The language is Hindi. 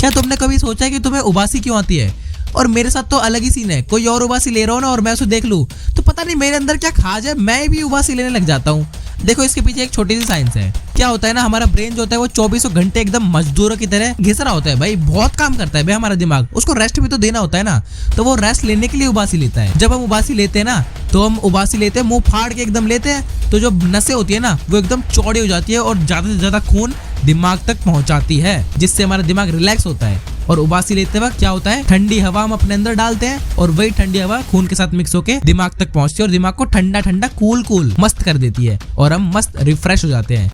क्या तुमने कभी सोचा है कि तुम्हें उबासी क्यों आती है? और मेरे साथ तो अलग ही सीन है। कोई और उबासी ले रहा हो ना और मैं उसे देख लूं तो पता नहीं मेरे अंदर क्या खाज है, मैं भी उबासी लेने लग जाता हूँ। देखो इसके पीछे एक छोटी सी साइंस है। क्या होता है ना, हमारा ब्रेन जो होता है वो 24 घंटे एकदम मजदूरों की तरह घिस रहा होता है भाई, बहुत काम करता है भाई हमारा दिमाग, उसको रेस्ट भी तो देना होता है ना। तो वो रेस्ट लेने के लिए उबासी लेता है। जब हम उबासी लेते हैं ना तो हम उबासी लेते हैं मुंह फाड़ के एकदम लेते हैं, तो जो नसें होती है ना वो एकदम चौड़ी हो जाती है और ज्यादा से ज्यादा खून दिमाग तक पहुंचाती है, जिससे हमारा दिमाग रिलैक्स होता है। और उबासी लेते वक्त क्या होता है, ठंडी हवा हम अपने अंदर डालते हैं और वही ठंडी हवा खून के साथ मिक्स होकर दिमाग तक पहुंचती है और दिमाग को ठंडा ठंडा कूल कूल मस्त कर देती है और हम मस्त रिफ्रेश हो जाते हैं।